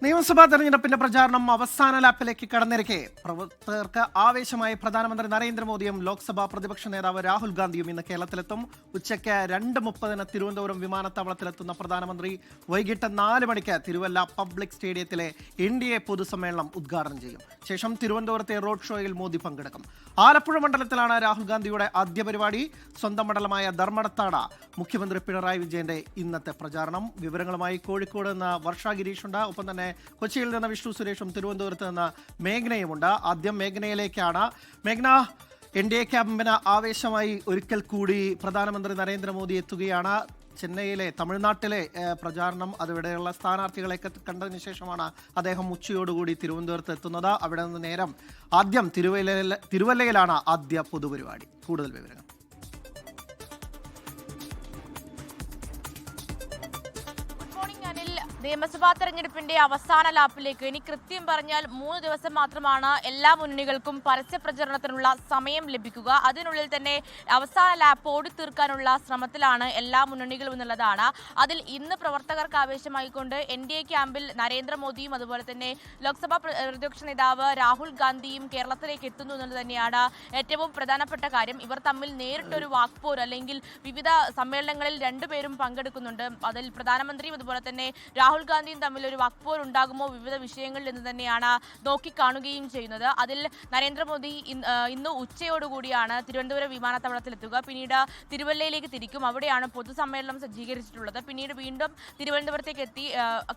നിയമസഭാ തെരഞ്ഞെടുപ്പിന്റെ പ്രചാരണം അവസാന ലാപ്പിലേക്ക് കടന്നിരിക്കെ പ്രവർത്തകർക്ക് ആവേശമായി പ്രധാനമന്ത്രി നരേന്ദ്രമോദിയും ലോക്സഭാ പ്രതിപക്ഷ നേതാവ് രാഹുൽ ഗാന്ധിയും ഇന്ന് കേരളത്തിലെത്തും. ഉച്ചയ്ക്ക് 2:30 തിരുവനന്തപുരം വിമാനത്താവളത്തിലെത്തുന്ന പ്രധാനമന്ത്രി വൈകിട്ട് 4 മണിക്ക് തിരുവല്ല പബ്ലിക് സ്റ്റേഡിയത്തിലെ NDA പൊതുസമ്മേളനം ഉദ്ഘാടനം ചെയ്യും. ശേഷം തിരുവനന്തപുരത്തെ റോഡ് ഷോയിൽ മോദി പങ്കെടുക്കും. ആലപ്പുഴ മണ്ഡലത്തിലാണ് രാഹുൽ ഗാന്ധിയുടെ ആദ്യ പരിപാടി. സ്വന്തം മണ്ഡലമായ ധർമ്മടത്താണ് മുഖ്യമന്ത്രി പിണറായി വിജയന്റെ ഇന്നത്തെ പ്രചാരണം. വിവരങ്ങളുമായി കോഴിക്കോട് നിന്ന് വർഷ ഗിരീഷുണ്ട്. ഒപ്പം തന്നെ കൊച്ചിയിൽ നിന്ന് വിഷ്ണു സുരേഷും തിരുവനന്തപുരത്ത് നിന്ന് മേഘനയുമുണ്ട്. ആദ്യം മേഘനയിലേക്കാണ്. മേഘന, NDA ക്യാമ്പിന് ആവേശമായി ഒരിക്കൽ കൂടി പ്രധാനമന്ത്രി നരേന്ദ്രമോദി എത്തുകയാണ്. ചെന്നൈയിലെ തമിഴ്നാട്ടിലെ പ്രചാരണം അതിവിടെയുള്ള സ്ഥാനാർത്ഥികളെയൊക്കെ കണ്ടതിന് ശേഷമാണ് അദ്ദേഹം ഉച്ചയോടുകൂടി തിരുവനന്തപുരത്ത് എത്തുന്നത്. അവിടെ നിന്ന് നേരം ആദ്യം തിരുവല്ലയിലാണ് ആദ്യ പൊതുപരിപാടി. കൂടുതൽ വിവരങ്ങൾ. നിയമസഭാ തെരഞ്ഞെടുപ്പിന്റെ അവസാന ലാപ്പിലേക്ക് ഇനി കൃത്യം പറഞ്ഞാൽ 3 ദിവസം മാത്രമാണ് എല്ലാ മുന്നണികൾക്കും പരസ്യ പ്രചരണത്തിനുള്ള സമയം ലഭിക്കുക. അതിനുള്ളിൽ തന്നെ അവസാന ലാപ്പ് ഓടിത്തീർക്കാനുള്ള ശ്രമത്തിലാണ് എല്ലാ മുന്നണികളും എന്നുള്ളതാണ്. അതിൽ ഇന്ന് പ്രവർത്തകർക്ക് ആവേശമായിക്കൊണ്ട് NDA ക്യാമ്പിൽ നരേന്ദ്രമോദിയും അതുപോലെ തന്നെ ലോക്സഭാ പ്രതിപക്ഷ നേതാവ് രാഹുൽ ഗാന്ധിയും കേരളത്തിലേക്ക് എത്തുന്നു എന്നുള്ളത് തന്നെയാണ് ഏറ്റവും പ്രധാനപ്പെട്ട കാര്യം. ഇവർ തമ്മിൽ നേരിട്ടൊരു വാക്പോർ അല്ലെങ്കിൽ വിവിധ സമ്മേളനങ്ങളിൽ രണ്ടുപേരും പങ്കെടുക്കുന്നുണ്ട്. അതിൽ പ്രധാനമന്ത്രിയും അതുപോലെ തന്നെ രാഹുൽ ഗാന്ധിയും തമ്മിൽ ഒരു വാക്പോർ ഉണ്ടാകുമോ വിവിധ വിഷയങ്ങളിൽ എന്ന് തന്നെയാണ് നോക്കിക്കാണുകയും ചെയ്യുന്നത്. അതിൽ നരേന്ദ്രമോദി ഇന്ന് ഉച്ചയോടുകൂടിയാണ് തിരുവനന്തപുരം വിമാനത്താവളത്തിലെത്തുക. പിന്നീട് തിരുവല്ലയിലേക്ക് തിരിക്കും. അവിടെയാണ് പൊതുസമ്മേളനം സജ്ജീകരിച്ചിട്ടുള്ളത്. പിന്നീട് വീണ്ടും തിരുവനന്തപുരത്തേക്ക് എത്തി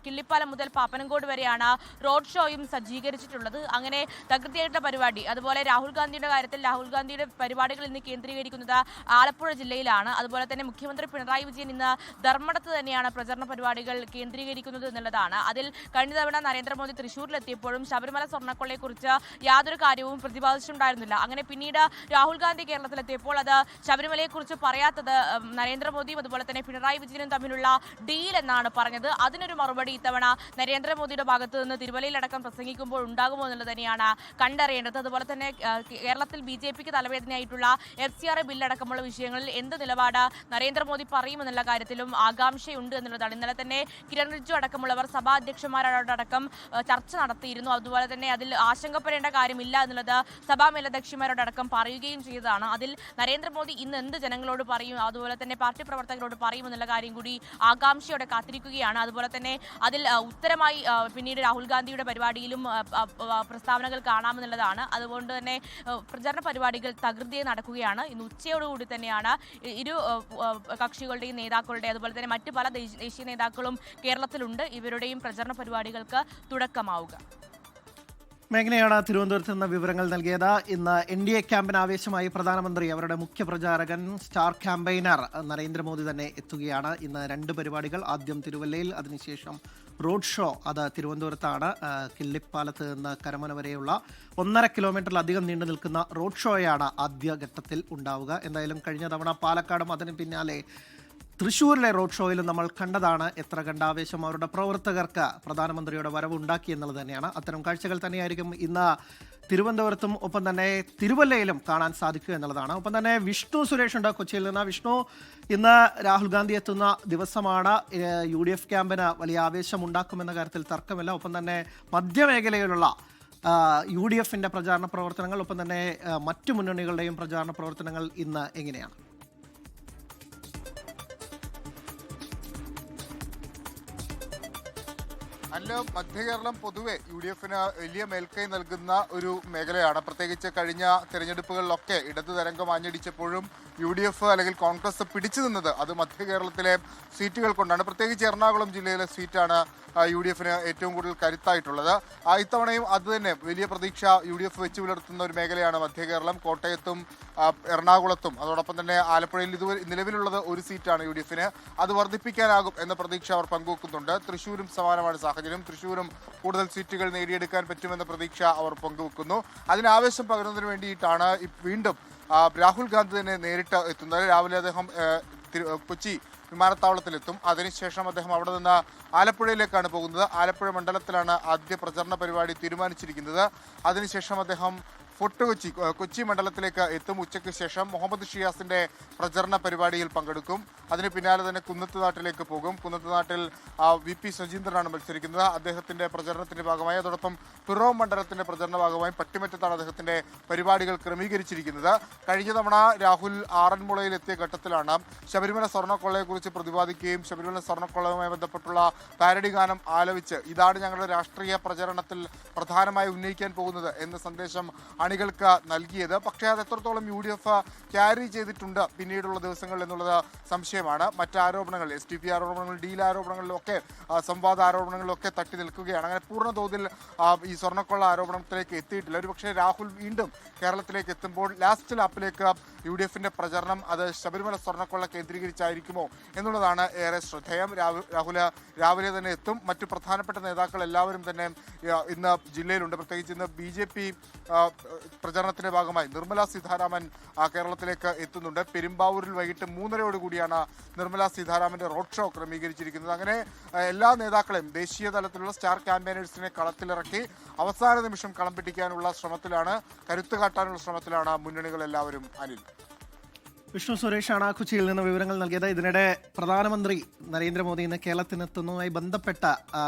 കിള്ളിപ്പാലം മുതൽ പാപ്പനംകോട് വരെയാണ് റോഡ് ഷോയും സജ്ജീകരിച്ചിട്ടുള്ളത്. അങ്ങനെ തകൃതിയായിട്ടുള്ള പരിപാടി. അതുപോലെ രാഹുൽ ഗാന്ധിയുടെ കാര്യത്തിൽ രാഹുൽ ഗാന്ധിയുടെ പരിപാടികൾ ഇന്ന് കേന്ദ്രീകരിക്കുന്നത് ആലപ്പുഴ ജില്ലയിലാണ്. അതുപോലെ തന്നെ മുഖ്യമന്ത്രി പിണറായി വിജയൻ ഇന്ന് ധർമ്മടത്ത് തന്നെയാണ് പ്രചരണ പരിപാടികൾ കേന്ദ്രീകരിക്കുന്നത് എന്നുള്ളതാണ്. അതിൽ കഴിഞ്ഞ തവണ നരേന്ദ്രമോദി തൃശ്ശൂരിലെത്തിയപ്പോഴും ശബരിമല സ്വർണ്ണക്കൊള്ളയെക്കുറിച്ച് യാതൊരു കാര്യവും പ്രതിപാദിച്ചിട്ടുണ്ടായിരുന്നില്ല. അങ്ങനെ പിന്നീട് രാഹുൽ ഗാന്ധി കേരളത്തിലെത്തിയപ്പോൾ അത് ശബരിമലയെക്കുറിച്ച് പറയാത്തത് നരേന്ദ്രമോദിയും അതുപോലെ തന്നെ പിണറായി വിജയനും തമ്മിലുള്ള ഡീൽ എന്നാണ് പറഞ്ഞത്. അതിനൊരു മറുപടി ഇത്തവണ നരേന്ദ്രമോദിയുടെ ഭാഗത്ത് നിന്ന് തിരുവല്ലയിലടക്കം പ്രസംഗിക്കുമ്പോൾ ഉണ്ടാകുമോ എന്നുള്ളത് തന്നെയാണ് കണ്ടറിയേണ്ടത്. അതുപോലെ തന്നെ കേരളത്തിൽ BJPക്ക് തലവേദനയായിട്ടുള്ള FCRA ബില്ലടക്കമുള്ള വിഷയങ്ങളിൽ എന്ത് നിലപാട് നരേന്ദ്രമോദി പറയുമെന്നുള്ള കാര്യത്തിലും ആകാംക്ഷയുണ്ട് എന്നുള്ളതാണ്. ഇന്നലെ തന്നെ കിരൺ റിജ്ജു അടക്കമുള്ളവർ സഭാ അധ്യക്ഷന്മാരോടക്കം ചർച്ച നടത്തിയിരുന്നു. അതുപോലെ തന്നെ അതിൽ ആശങ്കപ്പെടേണ്ട കാര്യമില്ല എന്നുള്ളത് സഭാ മേലധ്യക്ഷന്മാരോടക്കം പറയുകയും ചെയ്തതാണ്. അതിൽ നരേന്ദ്രമോദി ഇന്ന് എന്ത് ജനങ്ങളോട് പറയും, അതുപോലെ തന്നെ പാർട്ടി പ്രവർത്തകരോട് പറയുമെന്നുള്ള കാര്യം കൂടി ആകാംക്ഷയോടെ കാത്തിരിക്കുകയാണ്. അതുപോലെ തന്നെ അതിൽ ഉത്തരമായി പിന്നീട് രാഹുൽ ഗാന്ധിയുടെ പരിപാടിയിലും പ്രസ്താവനകൾ കാണാമെന്നുള്ളതാണ്. അതുകൊണ്ട് തന്നെ പ്രചരണ പരിപാടികൾ തകൃതിയെ നടക്കുകയാണ്. ഇന്ന് ഉച്ചയോടുകൂടി തന്നെയാണ് ഇരു കക്ഷികളുടെയും നേതാക്കളുടെ അതുപോലെ തന്നെ മറ്റ് പല ദേശീയ നേതാക്കളും കേരളത്തിലുണ്ട്. ഇവരുടെയും പ്രചരണ പരിപാടികൾക്ക് തുടക്കമാവുക. മേഘനയാണ് തിരുവനന്തപുരത്ത് നിന്ന് വിവരങ്ങൾ നൽകിയത്. ഇന്ന് NDA ക്യാമ്പിന് ആവേശമായി പ്രധാനമന്ത്രി അവരുടെ മുഖ്യ പ്രചാരകൻ സ്റ്റാർ ക്യാമ്പയിനർ നരേന്ദ്രമോദി തന്നെ എത്തുകയാണ്. ഇന്ന് 2 പരിപാടികൾ. ആദ്യം തിരുവല്ലയിൽ, അതിനുശേഷം റോഡ് ഷോ. അത് തിരുവനന്തപുരത്താണ്. കിള്ളിപ്പാലത്ത് നിന്ന് കരമന വരെയുള്ള 1.5 കിലോമീറ്ററിലധികം നീണ്ടു നിൽക്കുന്ന റോഡ് ഷോയാണ് ആദ്യഘട്ടത്തിൽ ഉണ്ടാവുക. എന്തായാലും കഴിഞ്ഞ തവണ പാലക്കാടും അതിന് പിന്നാലെ തൃശ്ശൂരിലെ റോഡ് ഷോയിലും നമ്മൾ കണ്ടതാണ് എത്ര കണ്ടാവേശം അവരുടെ പ്രവർത്തകർക്ക് പ്രധാനമന്ത്രിയുടെ വരവ് ഉണ്ടാക്കി എന്നുള്ളത് തന്നെയാണ്. അത്തരം കാഴ്ചകൾ തന്നെയായിരിക്കും ഇന്ന് തിരുവനന്തപുരത്തും ഒപ്പം തന്നെ തിരുവല്ലയിലും കാണാൻ സാധിക്കുക എന്നുള്ളതാണ്. ഒപ്പം തന്നെ വിഷ്ണു സുരേഷ് ഉണ്ട് കൊച്ചിയിൽ നിന്ന്. വിഷ്ണു, ഇന്ന് രാഹുൽ ഗാന്ധി എത്തുന്ന ദിവസമാണ്. UDF ക്യാമ്പിന് വലിയ ആവേശം ഉണ്ടാക്കുമെന്ന കാര്യത്തിൽ തർക്കമില്ല. ഒപ്പം തന്നെ മധ്യമേഖലയിലുള്ള UDFന്റെ പ്രചാരണ പ്രവർത്തനങ്ങൾ, ഒപ്പം തന്നെ മറ്റു മുന്നണികളുടെയും പ്രചാരണ പ്രവർത്തനങ്ങൾ ഇന്ന് എങ്ങനെയാണ്? അല്ല, മധ്യകേരളം പൊതുവെ UDFന് വലിയ മേൽക്കൈ നൽകുന്ന ഒരു മേഖലയാണ്. പ്രത്യേകിച്ച് കഴിഞ്ഞ തെരഞ്ഞെടുപ്പുകളിലൊക്കെ ഇടതു തരംഗം ആഞ്ഞടിച്ചപ്പോഴും UDF അല്ലെങ്കിൽ കോൺഗ്രസ് പിടിച്ചു നിന്നത് അത് മധ്യകേരളത്തിലെ സീറ്റുകൾ കൊണ്ടാണ്. പ്രത്യേകിച്ച് എറണാകുളം ജില്ലയിലെ സീറ്റാണ് UDFന് ഏറ്റവും കൂടുതൽ കരുത്തായിട്ടുള്ളത്. ഇത്തവണയും അത് തന്നെ വലിയ പ്രതീക്ഷ UDF വെച്ച് പുലർത്തുന്ന ഒരു മേഖലയാണ് മധ്യകേരളം. കോട്ടയത്തും എറണാകുളത്തും അതോടൊപ്പം തന്നെ ആലപ്പുഴയിൽ ഇതുവരെ നിലവിലുള്ളത് ഒരു സീറ്റാണ് UDFന്. അത് വർദ്ധിപ്പിക്കാനാകും എന്ന പ്രതീക്ഷ അവർ പങ്കുവെക്കുന്നുണ്ട്. തൃശ്ശൂരും സമാനമാണ് സാഹചര്യം. തൃശ്ശൂരും കൂടുതൽ സീറ്റുകൾ നേടിയെടുക്കാൻ പറ്റുമെന്ന പ്രതീക്ഷ അവർ പങ്കുവെക്കുന്നു. അതിന് ആവേശം പകരുന്നതിന് വേണ്ടിയിട്ടാണ് വീണ്ടും രാഹുൽ ഗാന്ധി തന്നെ നേരിട്ട് എത്തുന്നത്. രാവിലെ അദ്ദേഹം കൊച്ചി വിമാനത്താവളത്തിലെത്തും. അതിനുശേഷം അദ്ദേഹം അവിടെ നിന്ന് ആലപ്പുഴയിലേക്കാണ് പോകുന്നത്. ആലപ്പുഴ മണ്ഡലത്തിലാണ് ആദ്യ പ്രചരണ പരിപാടി തീരുമാനിച്ചിരിക്കുന്നത്. അതിനുശേഷം അദ്ദേഹം ഫോർട്ട് കൊച്ചി മണ്ഡലത്തിലേക്ക് എത്തും. ഉച്ചയ്ക്ക് ശേഷം മുഹമ്മദ് ഷിയാസിന്റെ പ്രചരണ പരിപാടിയിൽ പങ്കെടുക്കും. അതിന് പിന്നാലെ തന്നെ കുന്നത്തുനാട്ടിലേക്ക് പോകും. കുന്നത്തുനാട്ടിൽ VP സുജീന്ദ്രനാണ് മത്സരിക്കുന്നത്. അദ്ദേഹത്തിന്റെ പ്രചരണത്തിന്റെ ഭാഗമായി, അതോടൊപ്പം പിറവം മണ്ഡലത്തിന്റെ പ്രചരണ ഭാഗമായി പട്ടിമറ്റത്താണ് അദ്ദേഹത്തിന്റെ പരിപാടികൾ ക്രമീകരിച്ചിരിക്കുന്നത്. കഴിഞ്ഞ തവണ രാഹുൽ ആറന്മുളയിൽ എത്തിയ ഘട്ടത്തിലാണ് ശബരിമല സ്വർണ്ണക്കൊള്ളയെക്കുറിച്ച് പ്രതിപാദിക്കുകയും ശബരിമല സ്വർണ്ണക്കൊള്ളയുമായി ബന്ധപ്പെട്ടുള്ള പാരഡി ഗാനം ആലപിച്ച് ഇതാണ് ഞങ്ങളുടെ രാഷ്ട്രീയ പ്രചരണത്തിൽ പ്രധാനമായി ഉന്നയിക്കാൻ പോകുന്നത് എന്ന സന്ദേശം അണികൾക്ക് നൽകിയത്. പക്ഷേ അത് എത്രത്തോളം UDF ക്യാരി ചെയ്തിട്ടുണ്ട് പിന്നീടുള്ള ദിവസങ്ങളിൽ എന്നുള്ളത് സംശയമാണ്. മറ്റ് ആരോപണങ്ങൾ, STP ആരോപണങ്ങൾ, ഡീൽ ആരോപണങ്ങളിലൊക്കെ, സംവാദ ആരോപണങ്ങളിലൊക്കെ തട്ടി നിൽക്കുകയാണ്. അങ്ങനെ പൂർണ്ണ തോതിൽ ഈ സ്വർണ്ണക്കൊള്ള ആരോപണത്തിലേക്ക് എത്തിയിട്ടില്ല. ഒരുപക്ഷെ രാഹുൽ വീണ്ടും കേരളത്തിലേക്ക് എത്തുമ്പോൾ ലാസ്റ്റ് ലാപ്പിലേക്ക് UDFന്റെ പ്രചരണം അത് ശബരിമല സ്വർണ്ണക്കൊള്ള കേന്ദ്രീകരിച്ചായിരിക്കുമോ എന്നുള്ളതാണ് ഏറെ ശ്രദ്ധേയം. രാഹുൽ രാവിലെ തന്നെ എത്തും. മറ്റു പ്രധാനപ്പെട്ട നേതാക്കൾ എല്ലാവരും തന്നെ ഇന്ന് ജില്ലയിലുണ്ട്. പ്രത്യേകിച്ച് ഇന്ന് BJP പ്രചരണത്തിന്റെ ഭാഗമായി നിർമ്മല സീതാരാമൻ കേരളത്തിലേക്ക് എത്തുന്നുണ്ട്. പെരുമ്പാവൂരിൽ വൈകിട്ട് 3:30 നിർമ്മല സീതാരാമന്റെ റോഡ് ഷോ ക്രമീകരിച്ചിരിക്കുന്നത്. അങ്ങനെ എല്ലാ നേതാക്കളെയും ദേശീയ തലത്തിലുള്ള സ്റ്റാർ ക്യാമ്പയിനേഴ്സിനെ കളത്തിലിറക്കി അവസാന നിമിഷം കളം പിടിക്കാനുള്ള ശ്രമത്തിലാണ്, കരുത്ത് കാട്ടാനുള്ള ശ്രമത്തിലാണ് മുന്നണികൾ എല്ലാവരും. അനിൽ, വിഷ്ണു സുരേഷാണ് കൊച്ചിയിൽ നിന്ന് വിവരങ്ങൾ നൽകിയത്. ഇതിനിടെ പ്രധാനമന്ത്രി നരേന്ദ്രമോദി ഇന്ന് കേരളത്തിനെത്തുന്നതുമായി ബന്ധപ്പെട്ട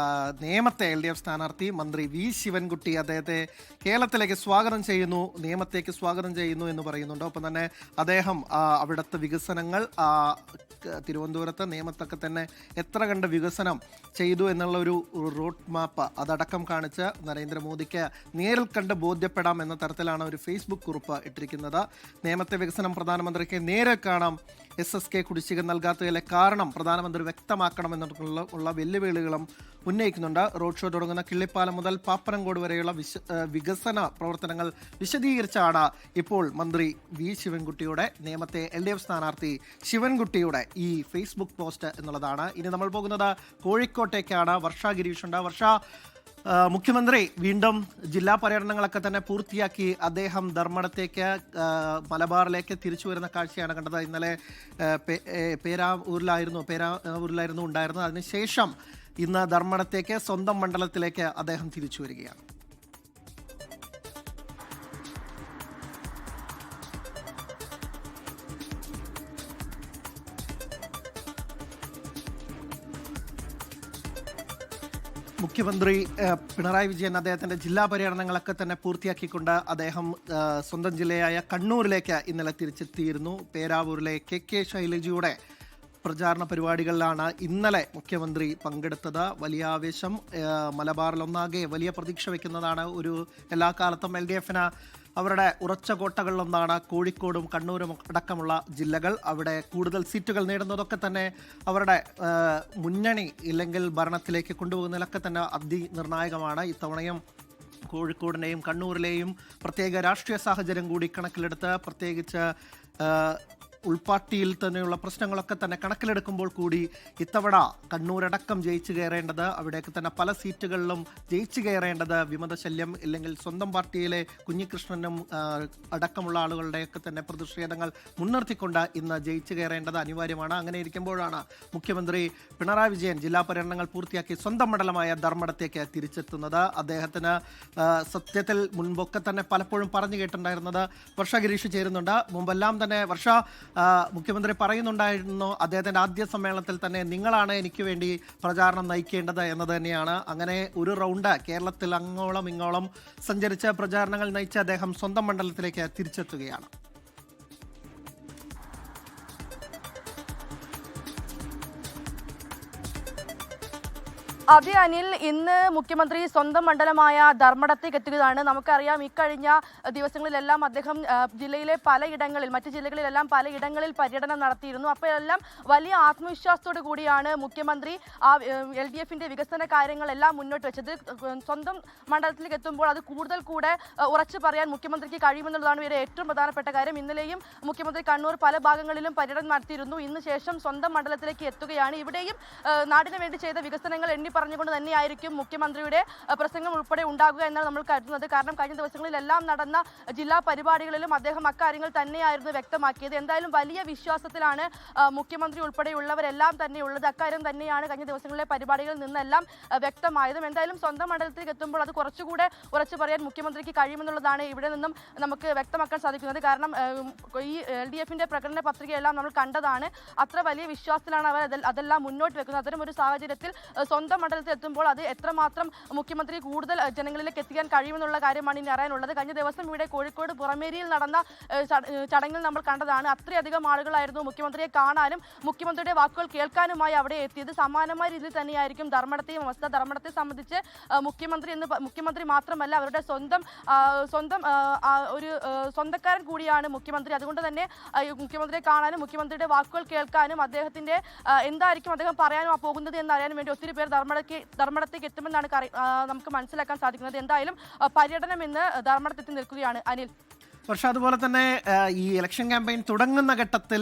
നേമത്തെ LDF സ്ഥാനാർത്ഥി മന്ത്രി V ശിവൻകുട്ടി അദ്ദേഹത്തെ കേരളത്തിലേക്ക് സ്വാഗതം ചെയ്യുന്നു, നിയമത്തേക്ക് സ്വാഗതം ചെയ്യുന്നു എന്ന് പറയുന്നുണ്ട്. ഒപ്പം തന്നെ അദ്ദേഹം അവിടുത്തെ വികസനങ്ങൾ തിരുവനന്തപുരത്ത് നേമത്തൊക്കെ തന്നെ എത്ര കണ്ട് വികസനം ചെയ്തു എന്നുള്ള ഒരു റോഡ് മാപ്പ് അതടക്കം കാണിച്ച് നരേന്ദ്രമോദിക്ക് നേരിൽ കണ്ട് ബോധ്യപ്പെടാം എന്ന തരത്തിലാണ് ഒരു ഫേസ്ബുക്ക് കുറിപ്പ് ഇട്ടിരിക്കുന്നത്. നേമത്തെ വികസനം പ്രധാനമന്ത്രിക്ക് നേരെ കാണാം, SSK കുടിശ്ശിക നൽകാത്തതിലെ കാരണം പ്രധാനമന്ത്രി വ്യക്തമാക്കണമെന്നുള്ള വെല്ലുവിളികളും ഉന്നയിക്കുന്നുണ്ട്. റോഡ് ഷോ തുടങ്ങുന്ന കിള്ളിപ്പാലം മുതൽ പാപ്പനംകോട് വരെയുള്ള വികസന പ്രവർത്തനങ്ങൾ വിശദീകരിച്ചാണ് ഇപ്പോൾ മന്ത്രി V ശിവൻകുട്ടിയുടെ, നേമത്തെ LDF സ്ഥാനാർത്ഥി ശിവൻകുട്ടിയുടെ ഈ ഫേസ്ബുക്ക് പോസ്റ്റ് എന്നുള്ളതാണ്. ഇനി നമ്മൾ പോകുന്നത് കോഴിക്കോട്ടേക്കാണ്. വർഷ ഗിരീഷുണ്ട്. വർഷ, മുഖ്യമന്ത്രി വീണ്ടും ജില്ലാ പര്യടനങ്ങളൊക്കെ തന്നെ പൂർത്തിയാക്കി അദ്ദേഹം ധർമ്മടത്തേക്ക്, മലബാറിലേക്ക് തിരിച്ചു വരുന്ന കാഴ്ചയാണ് കണ്ടത്. ഇന്നലെ പേരാവൂരിലായിരുന്നു ഉണ്ടായിരുന്നത്. അതിനുശേഷം ഇന്ന് ധർമ്മടത്തേക്ക്, സ്വന്തം മണ്ഡലത്തിലേക്ക് അദ്ദേഹം തിരിച്ചു വരികയാണ്. മുഖ്യമന്ത്രി പിണറായി വിജയൻ അദ്ദേഹത്തിന്റെ ജില്ലാ പര്യടനങ്ങളൊക്കെ തന്നെ പൂർത്തിയാക്കിക്കൊണ്ട് അദ്ദേഹം സ്വന്തം ജില്ലയായ കണ്ണൂരിലേക്ക് ഇന്നലെ തിരിച്ചെത്തിയിരുന്നു. പേരാവൂരിലെ KK ശൈലജയുടെ പ്രചാരണ പരിപാടികളിലാണ് ഇന്നലെ മുഖ്യമന്ത്രി പങ്കെടുത്തത്. വലിയ ആവേശം, മലബാറിലൊന്നാകെ വലിയ പ്രതീക്ഷ വയ്ക്കുന്നതാണ് എല്ലാ കാലത്തും LDFന് അവരുടെ ഉറച്ച കോട്ടകളിലൊന്നാണ് കോഴിക്കോടും കണ്ണൂരും അടക്കമുള്ള ജില്ലകൾ. അവിടെ കൂടുതൽ സീറ്റുകൾ നേടുന്നതൊക്കെ തന്നെ അവരുടെ മുന്നണി ഇല്ലെങ്കിൽ ഭരണത്തിലേക്ക് കൊണ്ടുപോകുന്നതിലൊക്കെ തന്നെ അതിനിർണായകമാണ്. ഇത്തവണയും കോഴിക്കോടിനെയും കണ്ണൂരിലെയും പ്രത്യേക രാഷ്ട്രീയ സാഹചര്യം കൂടി കണക്കിലെടുത്ത്, പ്രത്യേകിച്ച് ഉൾപാർട്ടിയിൽ തന്നെയുള്ള പ്രശ്നങ്ങളൊക്കെ തന്നെ കണക്കിലെടുക്കുമ്പോൾ കൂടി ഇത്തവണ കണ്ണൂരടക്കം ജയിച്ചു കയറേണ്ടത്, അവിടേക്ക് തന്നെ പല സീറ്റുകളിലും ജയിച്ചു കയറേണ്ടത് വിമതശല്യം ഇല്ലെങ്കിൽ സ്വന്തം പാർട്ടിയിലെ കുഞ്ഞികൃഷ്ണനും അടക്കമുള്ള ആളുകളുടെയൊക്കെ തന്നെ പ്രതിഷേധങ്ങൾ മുൻനിർത്തിക്കൊണ്ട് ഇന്ന് ജയിച്ചു കയറേണ്ടത് അനിവാര്യമാണ്. അങ്ങനെ ഇരിക്കുമ്പോഴാണ് മുഖ്യമന്ത്രി പിണറായി വിജയൻ ജില്ലാ പര്യടനങ്ങൾ പൂർത്തിയാക്കി സ്വന്തം മണ്ഡലമായ ധർമ്മടത്തേക്ക് തിരിച്ചെത്തുന്നത്. അദ്ദേഹത്തിന് സത്യത്തിൽ മുൻപൊക്കെ തന്നെ പലപ്പോഴും പറഞ്ഞു കേട്ടിട്ടുണ്ടായിരുന്നത്, വർഷ ഗിരീഷ് ചേരുന്നുണ്ട്. മുമ്പെല്ലാം തന്നെ വർഷ മുഖ്യമന്ത്രി പറയുന്നുണ്ടായിരുന്നു അദ്ദേഹത്തിന്റെ ആദ്യ സമ്മേളനത്തിൽ തന്നെ നിങ്ങളാണ് എനിക്ക് വേണ്ടി പ്രചാരണം നയിക്കേണ്ടത് എന്നത് തന്നെയാണ്. അങ്ങനെ ഒരു റൗണ്ട് കേരളത്തിൽ അങ്ങോളം ഇങ്ങോളം സഞ്ചരിച്ച് പ്രചാരണങ്ങൾ നയിച്ച് അദ്ദേഹം സ്വന്തം മണ്ഡലത്തിലേക്ക് തിരിച്ചെത്തുകയാണ്. അതെ അനിൽ, ഇന്ന് മുഖ്യമന്ത്രി സ്വന്തം മണ്ഡലമായ ധർമ്മടത്തേക്ക് എത്തുകയാണ്. നമുക്കറിയാം, ഇക്കഴിഞ്ഞ ദിവസങ്ങളിലെല്ലാം അദ്ദേഹം ജില്ലയിലെ പലയിടങ്ങളിൽ, മറ്റ് ജില്ലകളിലെല്ലാം പലയിടങ്ങളിൽ പര്യടനം നടത്തിയിരുന്നു. അപ്പോഴെല്ലാം വലിയ ആത്മവിശ്വാസത്തോടു കൂടിയാണ് മുഖ്യമന്ത്രി LDFന്റെ വികസന കാര്യങ്ങളെല്ലാം മുന്നോട്ട് വെച്ചത്. സ്വന്തം മണ്ഡലത്തിലേക്ക് എത്തുമ്പോൾ അത് കൂടെ ഉറച്ചു പറയാൻ മുഖ്യമന്ത്രിക്ക് കഴിയുമെന്നുള്ളതാണ് ഇവരെ ഏറ്റവും പ്രധാനപ്പെട്ട കാര്യം. ഇന്നലെയും മുഖ്യമന്ത്രി കണ്ണൂർ പല ഭാഗങ്ങളിലും പര്യടനം നടത്തിയിരുന്നു. ഇന്ന് ശേഷം സ്വന്തം മണ്ഡലത്തിലേക്ക് എത്തുകയാണ്. ഇവിടെയും നാടിന് വേണ്ടി ചെയ്ത വികസനങ്ങൾ എണ്ണി പറഞ്ഞുകൊണ്ട് തന്നെയായിരിക്കും മുഖ്യമന്ത്രിയുടെ പ്രസംഗം ഉൾപ്പെടെ ഉണ്ടാകുക എന്നാണ് നമ്മൾ കരുതുന്നത്. കാരണം കഴിഞ്ഞ ദിവസങ്ങളിലെല്ലാം നടന്ന ജില്ലാ പരിപാടികളിലും അദ്ദേഹം അക്കാര്യങ്ങൾ തന്നെയായിരുന്നു വ്യക്തമാക്കിയത്. എന്തായാലും വലിയ വിശ്വാസത്തിലാണ് മുഖ്യമന്ത്രി ഉൾപ്പെടെയുള്ളവരെല്ലാം തന്നെ ഉള്ളത്. അക്കാര്യം തന്നെയാണ് കഴിഞ്ഞ ദിവസങ്ങളിലെ പരിപാടികളിൽ നിന്നെല്ലാം വ്യക്തമായതും. എന്തായാലും സ്വന്തം മണ്ഡലത്തിലേക്ക് എത്തുമ്പോൾ അത് കുറച്ചുകൂടെ ഉറച്ചു പറയാൻ മുഖ്യമന്ത്രിക്ക് കഴിയുമെന്നുള്ളതാണ് ഇവിടെ നിന്നും നമുക്ക് വ്യക്തമാക്കാൻ സാധിക്കുന്നത്. കാരണം ഈ LDFന്റെ പ്രകടന പത്രികയെല്ലാം നമ്മൾ കണ്ടതാണ്. അത്ര വലിയ വിശ്വാസത്തിലാണ് അവർ അതെല്ലാം മുന്നോട്ട് വെക്കുന്നത്. അത്തരം ഒരു സാഹചര്യത്തിൽ സ്വന്തം മണ്ഡലത്തിൽ എത്തുമ്പോൾ അത് എത്രമാത്രം മുഖ്യമന്ത്രി കൂടുതൽ ജനങ്ങളിലേക്ക് എത്തിക്കാൻ കഴിയുമെന്നുള്ള കാര്യമാണ് ഇനി അറിയാനുള്ളത്. കഴിഞ്ഞ ദിവസം ഇവിടെ കോഴിക്കോട് പുറമേരിയിൽ നടന്ന ചടങ്ങിൽ നമ്മൾ കണ്ടതാണ്. അത്രയധികം ആളുകളായിരുന്നു മുഖ്യമന്ത്രിയെ കാണാനും മുഖ്യമന്ത്രിയുടെ വാക്കുകൾ കേൾക്കാനുമായി അവിടെ എത്തിയത്. സമാനമായ രീതിയിൽ തന്നെയായിരിക്കും ധർമ്മടത്തെയും അവസ്ഥ. ധർമ്മടത്തെ സംബന്ധിച്ച് മുഖ്യമന്ത്രി മാത്രമല്ല അവരുടെ ഒരു സ്വന്തക്കാരൻ കൂടിയാണ് മുഖ്യമന്ത്രി. അതുകൊണ്ട് തന്നെ മുഖ്യമന്ത്രിയെ കാണാനും മുഖ്യമന്ത്രിയുടെ വാക്കുകൾ കേൾക്കാനും അദ്ദേഹത്തിന്റെ എന്തായിരിക്കും അദ്ദേഹം പറയാനും പോകുന്നത് എന്നറിയാനും വേണ്ടി ഒത്തിരി പേർ ധർമ്മടത്തേക്ക് എത്തുമെന്നാണ് നമുക്ക് മനസ്സിലാക്കാൻ സാധിക്കുന്നത്. എന്തായാലും പര്യടനം ഇന്ന് ധർമ്മടത്തെത്തി നിൽക്കുകയാണ് അനിൽ. പക്ഷെ അതുപോലെ തന്നെ ഈ ഇലക്ഷൻ ക്യാമ്പയിൻ തുടങ്ങുന്ന ഘട്ടത്തിൽ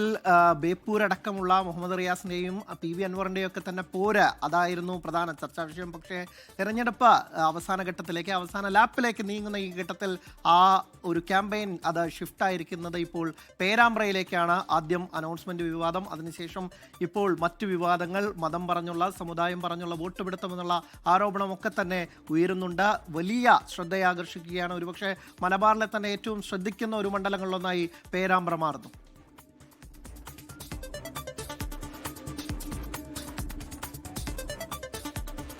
ബേപ്പൂർ അടക്കമുള്ള മുഹമ്മദ് റിയാസിന്റെയും PV അൻവറിന്റെയും ഒക്കെ തന്നെ പോര് അതായിരുന്നു പ്രധാന ചർച്ചാ വിഷയം. പക്ഷേ തെരഞ്ഞെടുപ്പ് അവസാന ഘട്ടത്തിലേക്ക് അവസാന ലാപ്പിലേക്ക് നീങ്ങുന്ന ഈ ഘട്ടത്തിൽ ആ ഒരു ക്യാമ്പയിൻ അത് ഷിഫ്റ്റ് ആയിരിക്കുന്നത് ഇപ്പോൾ പേരാമ്പ്രയിലേക്കാണ്. ആദ്യം അനൗൺസ്മെന്റ് വിവാദം, അതിനുശേഷം ഇപ്പോൾ മറ്റു വിവാദങ്ങൾ, മതം പറഞ്ഞുള്ള സമുദായം പറഞ്ഞുള്ള വോട്ട് പിടുത്തമെന്നുള്ള ആരോപണമൊക്കെ തന്നെ ഉയരുന്നുണ്ട്. വലിയ ശ്രദ്ധയാകർഷിക്കുകയാണ്. ഒരുപക്ഷെ മലബാറിലെ തന്നെ ഏറ്റവും ശ്രദ്ധിക്കുന്ന ഒരു മണ്ഡലങ്ങളിലൊന്നായി പേരാമ്പ്ര മാറുന്നു.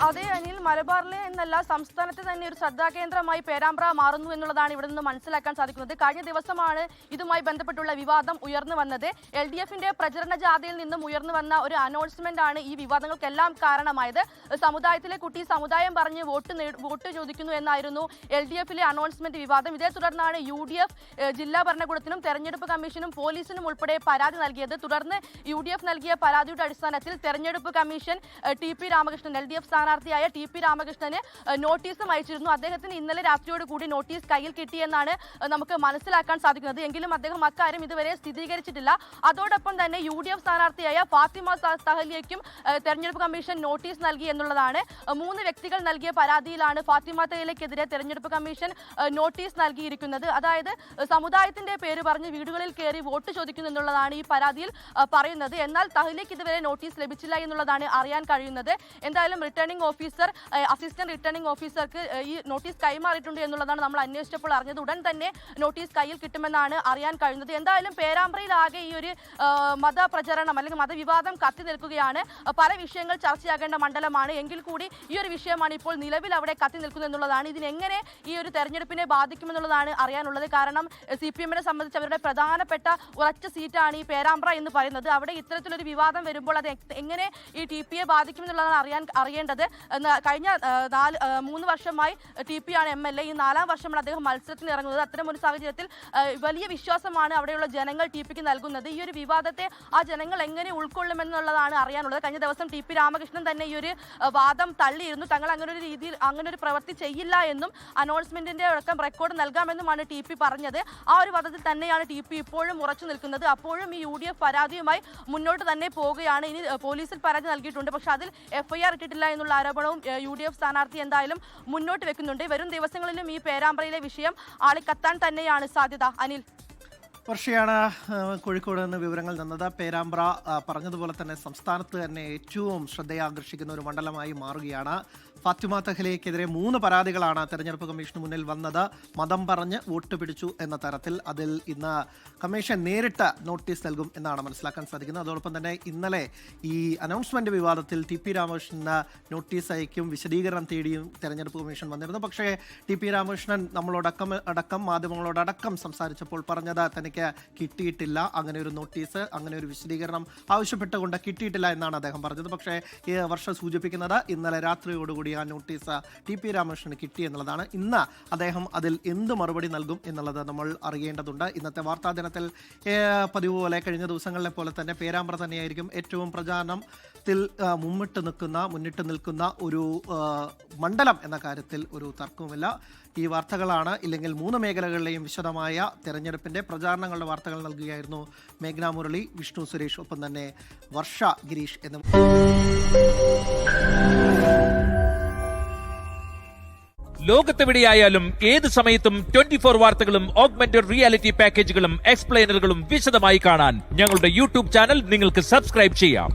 അതേ അനിൽ, മലബാറിലെ എന്നല്ല സംസ്ഥാനത്തെ തന്നെ ഒരു ശ്രദ്ധാകേന്ദ്രമായി പേരാമ്പ്ര മാറുന്നു എന്നുള്ളതാണ് ഇവിടെ നിന്ന് മനസ്സിലാക്കാൻ സാധിക്കുന്നത്. കഴിഞ്ഞ ദിവസമാണ് ഇതുമായി ബന്ധപ്പെട്ടുള്ള വിവാദം ഉയർന്നു വന്നത്. LDFന്റെ പ്രചരണ ജാഥയിൽ നിന്നും ഉയർന്നു വന്ന ഒരു അനൗൺസ്മെന്റ് ആണ് ഈ വിവാദങ്ങൾക്കെല്ലാം കാരണമായത്. സമുദായത്തിലെ കുട്ടി സമുദായം പറഞ്ഞ് വോട്ട് ചോദിക്കുന്നു എന്നായിരുന്നു LDFിലെ അനൗൺസ്മെന്റ് വിവാദം. ഇതേ തുടർന്നാണ് UDF ജില്ലാ ഭരണകൂടത്തിനും തെരഞ്ഞെടുപ്പ് കമ്മീഷനും പോലീസിനും ഉൾപ്പെടെ പരാതി നൽകിയത്. തുടർന്ന് UDF നൽകിയ പരാതിയുടെ അടിസ്ഥാനത്തിൽ തെരഞ്ഞെടുപ്പ് കമ്മീഷൻ TP രാമകൃഷ്ണൻ LDF സ്ഥാനാർത്ഥിയായ TP രാമകൃഷ്ണന് നോട്ടീസും അയച്ചിരുന്നു. അദ്ദേഹത്തിന് ഇന്നലെ രാത്രിയോട് കൂടി നോട്ടീസ് കയ്യിൽ കിട്ടിയെന്നാണ് നമുക്ക് മനസ്സിലാക്കാൻ സാധിക്കുന്നത്. എങ്കിലും അദ്ദേഹം അക്കാര്യം ഇതുവരെ സ്ഥിരീകരിച്ചിട്ടില്ല. അതോടൊപ്പം തന്നെ UDF സ്ഥാനാർത്ഥിയായ ഫാത്തിമ തഹലിയയ്ക്കും തെരഞ്ഞെടുപ്പ് കമ്മീഷൻ നോട്ടീസ് നൽകി എന്നുള്ളതാണ്. 3 വ്യക്തികൾ നൽകിയ പരാതിയിലാണ് ഫാത്തിമ തഹലിയക്കെതിരെ തെരഞ്ഞെടുപ്പ് കമ്മീഷൻ നോട്ടീസ് നൽകിയിരിക്കുന്നത്. അതായത് സമുദായത്തിന്റെ പേര് പറഞ്ഞ് വീടുകളിൽ കയറി വോട്ട് ചോദിക്കുന്നു എന്നുള്ളതാണ് ഈ പരാതിയിൽ പറയുന്നത്. എന്നാൽ തഹലിയക്ക് ഇതുവരെ നോട്ടീസ് ലഭിച്ചില്ല എന്നുള്ളതാണ് അറിയാൻ കഴിയുന്നത്. എന്തായാലും അസിസ്റ്റന്റ് റിട്ടേണിംഗ് ഓഫീസർക്ക് ഈ നോട്ടീസ് കൈമാറിയിട്ടുണ്ട് എന്നുള്ളതാണ് നമ്മൾ അന്വേഷിച്ചപ്പോൾ അറിഞ്ഞത്. ഉടൻ തന്നെ നോട്ടീസ് കയ്യിൽ കിട്ടുമെന്നാണ് അറിയാൻ കഴിയുന്നത്. എന്തായാലും പേരാമ്പ്രയിലാകെ ഈ ഒരു മതപ്രചരണം അല്ലെങ്കിൽ മതവിവാദം കത്തി നിൽക്കുകയാണ്. പല വിഷയങ്ങൾ ചർച്ചയാകേണ്ട മണ്ഡലമാണ്. എങ്കിൽ കൂടി ഈ ഒരു വിഷയമാണ് ഇപ്പോൾ നിലവിൽ അവിടെ കത്തി നിൽക്കുന്നത് എന്നുള്ളതാണ്. ഇതിനെങ്ങനെ ഈ ഒരു തെരഞ്ഞെടുപ്പിനെ ബാധിക്കുമെന്നുള്ളതാണ് അറിയാനുള്ളത്. കാരണം CPMനെ സംബന്ധിച്ച് അവരുടെ പ്രധാനപ്പെട്ട ഉറച്ച സീറ്റാണ് ഈ പേരാമ്പ്ര എന്ന് പറയുന്നത്. അവിടെ ഇത്തരത്തിലൊരു വിവാദം വരുമ്പോൾ അത് എങ്ങനെ ഈ TPയെ ബാധിക്കുമെന്നുള്ളതാണ് അറിയേണ്ടത്. കഴിഞ്ഞ 3 വർഷമായി TP ആണ് MLA. ഈ 4ാം വർഷമാണ് അദ്ദേഹം മത്സരത്തിന് ഇറങ്ങുന്നത്. അത്തരം ഒരു സാഹചര്യത്തിൽ വലിയ വിശ്വാസമാണ് അവിടെയുള്ള ജനങ്ങൾ TPക്ക് നൽകുന്നത്. ഈ ഒരു വിവാദത്തെ ആ ജനങ്ങൾ എങ്ങനെ ഉൾക്കൊള്ളുമെന്നുള്ളതാണ് അറിയാനുള്ളത്. കഴിഞ്ഞ ദിവസം TP രാമകൃഷ്ണൻ തന്നെ ഈ ഒരു വാദം തള്ളിയിരുന്നു. തങ്ങൾ അങ്ങനെ ഒരു പ്രവൃത്തി ചെയ്യില്ല എന്നും അനൗൺസ്മെന്റിന്റെ അടക്കം റെക്കോർഡ് നൽകാമെന്നുമാണ് TP പറഞ്ഞത്. ആ ഒരു വാദത്തിൽ തന്നെയാണ് TP ഇപ്പോഴും ഉറച്ചു നിൽക്കുന്നത്. അപ്പോഴും ഈ UDF പരാതിയുമായി മുന്നോട്ട് തന്നെ പോവുകയാണ്. ഇനി പോലീസിൽ പരാതി നൽകിയിട്ടുണ്ട്. പക്ഷെ അതിൽ FIR ഇട്ടിട്ടില്ല എന്നുള്ള ആരോപണവും UDF സ്ഥാനാർത്ഥി എന്തായാലും മുന്നോട്ട് വെക്കുന്നുണ്ട്. വരും ദിവസങ്ങളിലും ഈ പേരാമ്പ്രയിലെ വിഷയം ആളിക്കത്താൻ തന്നെയാണ് സാധ്യത. അനിൽ. വർഷയാണ് കോഴിക്കോട് നിന്ന് വിവരങ്ങൾ തന്നത്. പേരാമ്പ്ര പറഞ്ഞതുപോലെ തന്നെ സംസ്ഥാനത്ത് തന്നെ ഏറ്റവും ശ്രദ്ധയാകർഷിക്കുന്ന ഒരു മണ്ഡലമായി മാറുകയാണ്. ഫാത്തിമ തഹ്ലിയക്കെതിരെ 3 പരാതികളാണ് തെരഞ്ഞെടുപ്പ് കമ്മീഷന് മുന്നിൽ വന്നത്. മതം പറഞ്ഞ് വോട്ട് പിടിച്ചു എന്ന തരത്തിൽ. അതിൽ ഇന്ന് കമ്മീഷൻ നേരിട്ട് നോട്ടീസ് നൽകും എന്നാണ് മനസ്സിലാക്കാൻ സാധിക്കുന്നത്. അതോടൊപ്പം തന്നെ ഇന്നലെ ഈ അനൗൺസ്മെന്റ് വിവാദത്തിൽ TP രാമകൃഷ്ണന് നോട്ടീസ് അയക്കും വിശദീകരണം തേടിയും തെരഞ്ഞെടുപ്പ് കമ്മീഷൻ വന്നിരുന്നു. പക്ഷേ TP രാമകൃഷ്ണൻ നമ്മളോടക്കം മാധ്യമങ്ങളോടക്കം സംസാരിച്ചപ്പോൾ പറഞ്ഞത് തനിക്ക് കിട്ടിയിട്ടില്ല, അങ്ങനെ ഒരു നോട്ടീസ്, അങ്ങനെ ഒരു വിശദീകരണം ആവശ്യപ്പെട്ടുകൊണ്ട് കിട്ടിയിട്ടില്ല എന്നാണ് അദ്ദേഹം പറഞ്ഞത്. പക്ഷേ ഈ വർഷം സൂചിപ്പിക്കുന്നത് ഇന്നലെ രാത്രിയോടുകൂടി ആ നോട്ടീസ് TP രാമകൃഷ്ണന് കിട്ടി എന്നുള്ളതാണ്. ഇന്ന് അദ്ദേഹം അതിൽ എന്ത് മറുപടി നൽകും എന്നുള്ളത് നമ്മൾ അറിയേണ്ടതുണ്ട്. ഇന്നത്തെ വാർത്താ ദിനത്തിൽ പതിവ് പോലെ കഴിഞ്ഞ ദിവസങ്ങളിലെ പോലെ തന്നെ പേരാമ്പ്ര തന്നെയായിരിക്കും ഏറ്റവും പ്രചാരണത്തിൽ മുന്നിട്ട് നിൽക്കുന്ന ഒരു മണ്ഡലം എന്ന കാര്യത്തിൽ ഒരു തർക്കവുമില്ല. ഈ വാർത്തകളാണ് ഇല്ലെങ്കിൽ 3 മേഖലകളിലെയും വിശദമായ തെരഞ്ഞെടുപ്പിന്റെ പ്രചാരണങ്ങളുടെ വാർത്തകൾ നൽകുകയായിരുന്നു മേഘ്ന മുരളി, വിഷ്ണു സുരേഷ്, ഒപ്പം തന്നെ വർഷ ഗിരീഷ് ലോകത്തെവിടെയായാലും ഏത് സമയത്തും 24 വാർത്തകളും ഓഗ്മെന്റഡ് റിയാലിറ്റി പാക്കേജുകളും എക്സ്പ്ലെയിനറുകളും വിശദമായി കാണാൻ ഞങ്ങളുടെ യൂട്യൂബ് ചാനൽ നിങ്ങൾക്ക് സബ്സ്ക്രൈബ് ചെയ്യാം.